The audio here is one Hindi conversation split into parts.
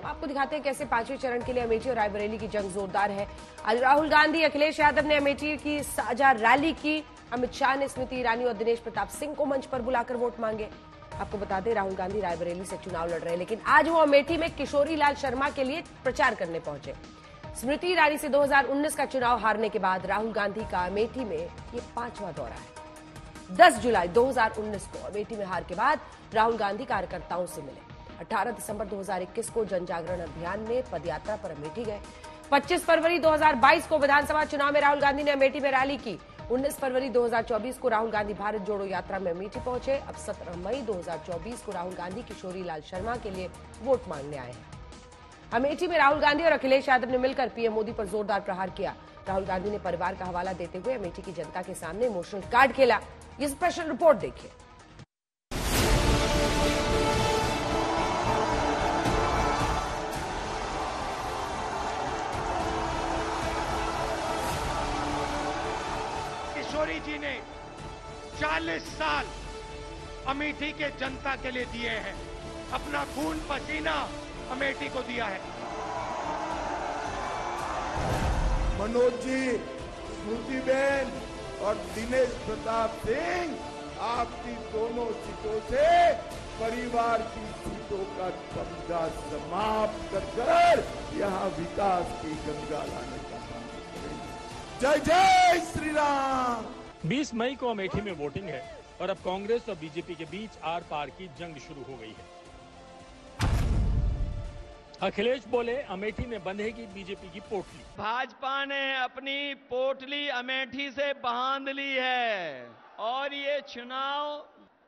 आपको दिखाते हैं कैसे पांचवें चरण के लिए अमेठी और रायबरेली की जंग जोरदार है। आज राहुल गांधी, अखिलेश यादव ने अमेठी की साझा रैली की। अमित शाह ने स्मृति ईरानी और दिनेश प्रताप सिंह को मंच पर बुलाकर वोट मांगे। आपको बता दें, राहुल गांधी रायबरेली से चुनाव लड़ रहे हैं, लेकिन आज वो अमेठी में किशोरी लाल शर्मा के लिए प्रचार करने पहुंचे। स्मृति ईरानी से 2019 का चुनाव हारने के बाद राहुल गांधी का अमेठी में ये 5वां दौरा है। 10 जुलाई 2019 को अमेठी में हार के बाद राहुल गांधी कार्यकर्ताओं से मिले। 18 दिसंबर 2021 को जन जागरण अभियान में पदयात्रा पर अमेठी गए। 25 फरवरी 2022 को विधानसभा चुनाव में राहुल गांधी ने अमेठी में रैली की। 19 फरवरी 2024 को राहुल गांधी भारत जोड़ो यात्रा में अमेठी पहुंचे। अब 17 मई 2024 को राहुल गांधी किशोरी लाल शर्मा के लिए वोट मांगने आए हैं। अमेठी में राहुल गांधी और अखिलेश यादव ने मिलकर पीएम मोदी पर जोरदार प्रहार किया। राहुल गांधी ने परिवार का हवाला देते हुए अमेठी की जनता के सामने इमोशनल कार्ड खेला। ये स्पेशल रिपोर्ट देखिए। किशोरी जी ने 40 साल अमेठी के जनता के लिए दिए हैं, अपना खून पसीना अमेठी को दिया है। मनोज जी, स्मृति बेन और दिनेश प्रताप सिंह, आपकी दोनों सीटों से परिवार की सीटों का कब्जा समाप्त कर यहाँ विकास की गंगा लाने का काम करेंगे। जय जय श्री राम। 20 मई को अमेठी में वोटिंग है और अब कांग्रेस और बीजेपी के बीच आर पार की जंग शुरू हो गई है। अखिलेश बोले, अमेठी में बंधेगी बीजेपी की पोटली। भाजपा ने अपनी पोटली अमेठी से बांध ली है और ये चुनाव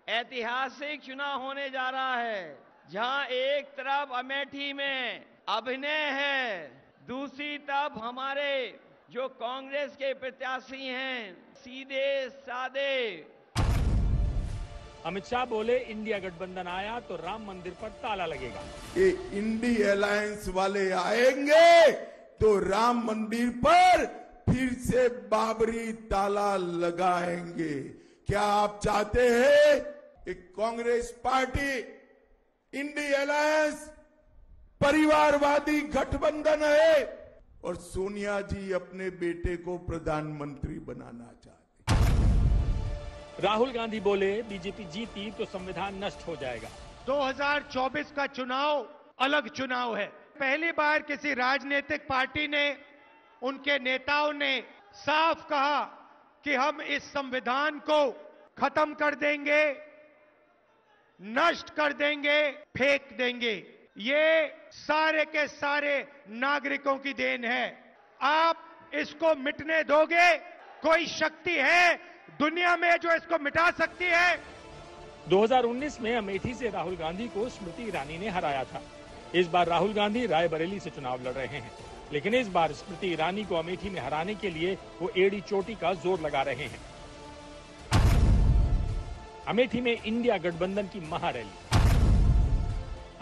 ऐतिहासिक चुनाव होने जा रहा है, जहां एक तरफ अमेठी में अभिनय है, दूसरी तरफ हमारे जो कांग्रेस के प्रत्याशी हैं सीधे साधे। अमित शाह बोले, इंडिया गठबंधन आया तो राम मंदिर पर ताला लगेगा। ये इंडी अलायंस वाले आएंगे तो राम मंदिर पर फिर से बाबरी ताला लगाएंगे। क्या आप चाहते हैं कि कांग्रेस पार्टी इंडी अलायंस परिवारवादी गठबंधन है और सोनिया जी अपने बेटे को प्रधानमंत्री बनाना चाहते? राहुल गांधी बोले, बीजेपी जीती तो संविधान नष्ट हो जाएगा। 2024 का चुनाव अलग चुनाव है। पहली बार किसी राजनीतिक पार्टी ने, उनके नेताओं ने साफ कहा कि हम इस संविधान को खत्म कर देंगे, नष्ट कर देंगे, फेंक देंगे। ये सारे के सारे नागरिकों की देन है। आप इसको मिटने दोगे? कोई शक्ति है दुनिया में जो इसको मिटा सकती है? 2019 में अमेठी से राहुल गांधी को स्मृति ईरानी ने हराया था। इस बार राहुल गांधी रायबरेली से चुनाव लड़ रहे हैं, लेकिन इस बार स्मृति ईरानी को अमेठी में हराने के लिए वो एड़ी चोटी का जोर लगा रहे हैं। अमेठी में इंडिया गठबंधन की महारैली।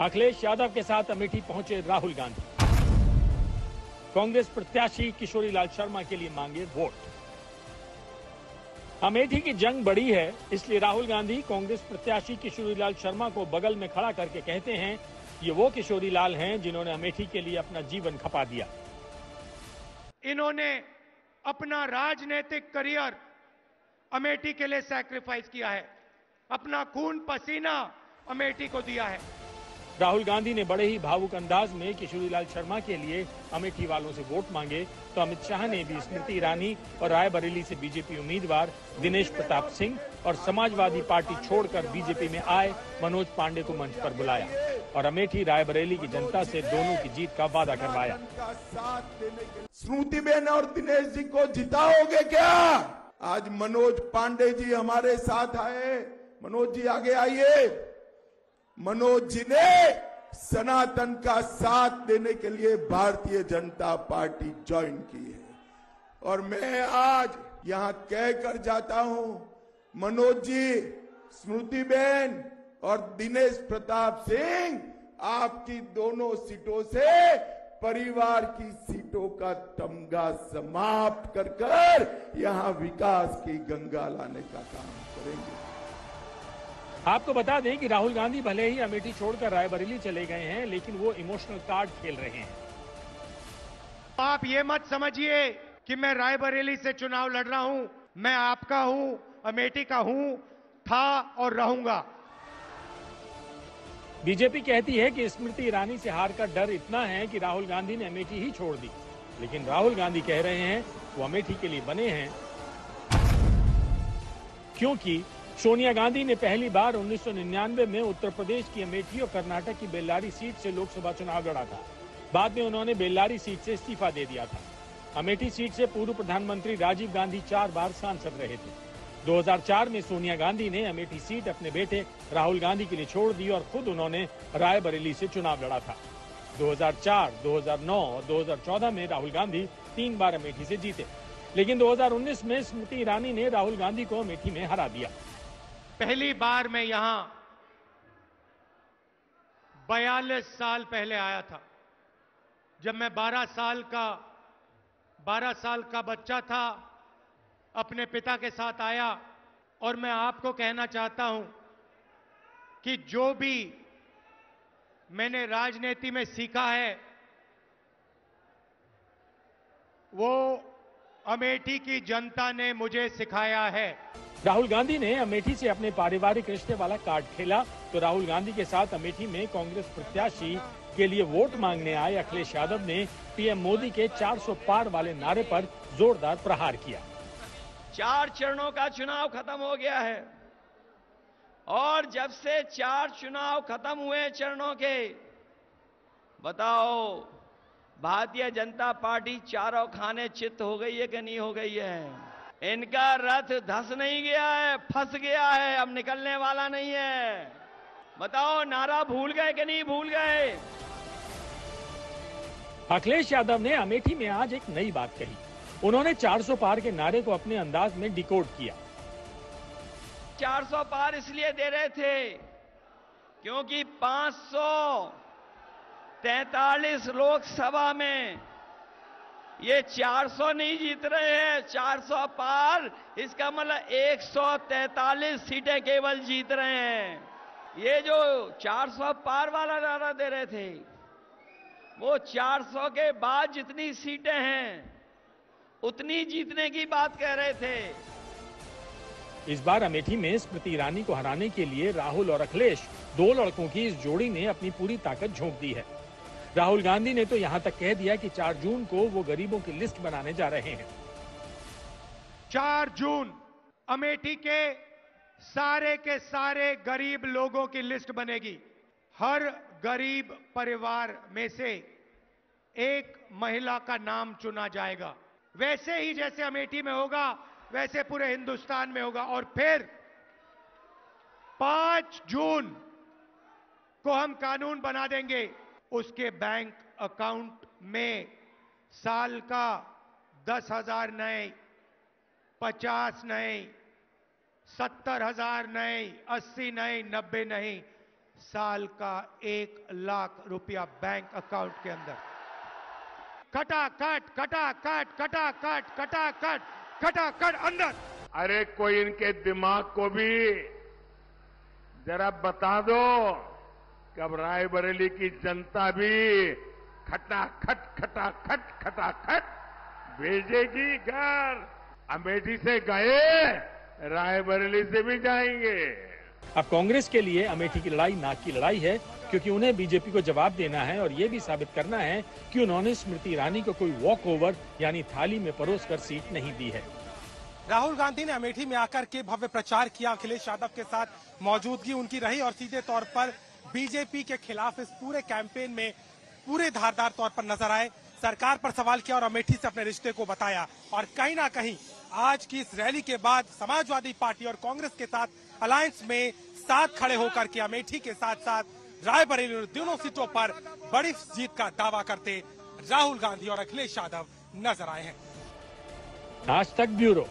अखिलेश यादव के साथ अमेठी पहुंचे राहुल गांधी। कांग्रेस प्रत्याशी किशोरी लाल शर्मा के लिए मांगे वोट। अमेठी की जंग बड़ी है, इसलिए राहुल गांधी कांग्रेस प्रत्याशी किशोरी लाल शर्मा को बगल में खड़ा करके कहते हैं, ये वो किशोरी लाल हैं जिन्होंने अमेठी के लिए अपना जीवन खपा दिया। इन्होंने अपना राजनीतिक करियर अमेठी के लिए सैक्रिफाइस किया है, अपना खून पसीना अमेठी को दिया है। राहुल गांधी ने बड़े ही भावुक अंदाज में किशोरी लाल शर्मा के लिए अमेठी वालों से वोट मांगे, तो अमित शाह ने भी स्मृति ईरानी और रायबरेली से बीजेपी उम्मीदवार दिनेश प्रताप सिंह और समाजवादी पार्टी छोड़कर बीजेपी में आए मनोज पांडे को मंच पर बुलाया और अमेठी रायबरेली की जनता से दोनों की जीत का वादा करवाया। स्मृति बेन और दिनेश जी को जिताओगे क्या? आज मनोज पांडे जी हमारे साथ आए। मनोज जी आगे आइए। मनोज जी ने सनातन का साथ देने के लिए भारतीय जनता पार्टी ज्वाइन की है और मैं आज यहां कहकर जाता हूं, मनोज जी, स्मृति बेन और दिनेश प्रताप सिंह, आपकी दोनों सीटों से परिवार की सीटों का तमगा समाप्त कर यहां विकास की गंगा लाने का काम करेंगे। आपको बता दें कि राहुल गांधी भले ही अमेठी छोड़कर रायबरेली चले गए हैं, लेकिन वो इमोशनल कार्ड खेल रहे हैं। आप ये मत समझिए कि मैं रायबरेली से चुनाव लड़ रहा हूं। मैं आपका हूं, अमेठी का हूं, था और रहूंगा। बीजेपी कहती है कि स्मृति ईरानी से हार का डर इतना है कि राहुल गांधी ने अमेठी ही छोड़ दी, लेकिन राहुल गांधी कह रहे हैं वो अमेठी के लिए बने हैं क्योंकि सोनिया गांधी ने पहली बार 1999 में उत्तर प्रदेश की अमेठी और कर्नाटक की बेल्लारी सीट से लोकसभा चुनाव लड़ा था। बाद में उन्होंने बेल्लारी सीट से इस्तीफा दे दिया था। अमेठी सीट से पूर्व प्रधानमंत्री राजीव गांधी 4 बार सांसद रहे थे। 2004 में सोनिया गांधी ने अमेठी सीट अपने बेटे राहुल गांधी के लिए छोड़ दी और खुद उन्होंने रायबरेली से चुनाव लड़ा था। 2004, 2009 और 2014 में राहुल गांधी 3 बार अमेठी से जीते, लेकिन 2019 में स्मृति ईरानी ने राहुल गांधी को अमेठी में हरा दिया। पहली बार मैं यहां 42 साल पहले आया था, जब मैं 12 साल का बच्चा था। अपने पिता के साथ आया और मैं आपको कहना चाहता हूं कि जो भी मैंने राजनीति में सीखा है वो अमेठी की जनता ने मुझे सिखाया है। राहुल गांधी ने अमेठी से अपने पारिवारिक रिश्ते वाला कार्ड खेला तो राहुल गांधी के साथ अमेठी में कांग्रेस प्रत्याशी के लिए वोट मांगने आए अखिलेश यादव ने पीएम मोदी के 400 पार वाले नारे पर जोरदार प्रहार किया। 4 चरणों का चुनाव खत्म हो गया है और जब से 4 चुनाव खत्म हुए चरणों के, बताओ भारतीय जनता पार्टी चारों खाने चित्त हो गई है कि नहीं हो गई है? इनका रथ धस नहीं गया है, फंस गया है, अब निकलने वाला नहीं है। बताओ नारा भूल गए कि नहीं भूल गए? अखिलेश यादव ने अमेठी में आज एक नई बात कही। उन्होंने 400 पार के नारे को अपने अंदाज में डिकोड किया। 400 पार इसलिए दे रहे थे क्योंकि 543 लोकसभा में ये 400 नहीं जीत रहे हैं। 400 पार इसका मतलब 143 सीटें केवल जीत रहे हैं। ये जो 400 पार वाला नारा दे रहे थे वो 400 के बाद जितनी सीटें हैं उतनी जीतने की बात कह रहे थे। इस बार अमेठी में स्मृति ईरानी को हराने के लिए राहुल और अखिलेश, 2 लड़कों की इस जोड़ी ने अपनी पूरी ताकत झोंक दी है। राहुल गांधी ने तो यहां तक कह दिया कि 4 जून को वो गरीबों की लिस्ट बनाने जा रहे हैं। 4 जून अमेठी के सारे गरीब लोगों की लिस्ट बनेगी। हर गरीब परिवार में से एक महिला का नाम चुना जाएगा। वैसे ही जैसे अमेठी में होगा वैसे पूरे हिंदुस्तान में होगा। और फिर 5 जून को हम कानून बना देंगे। उसके बैंक अकाउंट में साल का 10,000 नहीं, 50 नहीं, 70,000 नहीं, 80 नहीं, 90 नहीं, साल का 1 लाख रुपया बैंक अकाउंट के अंदर। खटाखट खटाखट खटाखट खटाखट खटाखट अंदर। अरे कोई इनके दिमाग को भी जरा बता दो कि अब रायबरेली की जनता भी खटाखट खटाखट खटाखट भेजेगी घर। अमेठी से गए, रायबरेली से भी जाएंगे। अब कांग्रेस के लिए अमेठी की लड़ाई नाक की लड़ाई है, क्योंकि उन्हें बीजेपी को जवाब देना है और ये भी साबित करना है कि उन्होंने स्मृति ईरानी को कोई वॉक ओवर यानी थाली में परोसकर सीट नहीं दी है। राहुल गांधी ने अमेठी में आकर के भव्य प्रचार किया। अखिलेश यादव के साथ मौजूदगी उनकी रही और सीधे तौर पर बीजेपी के खिलाफ इस पूरे कैंपेन में पूरे धारदार तौर पर नजर आए। सरकार पर सवाल किया और अमेठी से अपने रिश्ते को बताया। और कहीं ना कहीं आज की इस रैली के बाद समाजवादी पार्टी और कांग्रेस के साथ अलायंस में साथ खड़े होकर के अमेठी के साथ साथ रायबरेली दोनों सीटों पर बड़ी जीत का दावा करते राहुल गांधी और अखिलेश यादव नजर आए हैं। आज तक ब्यूरो।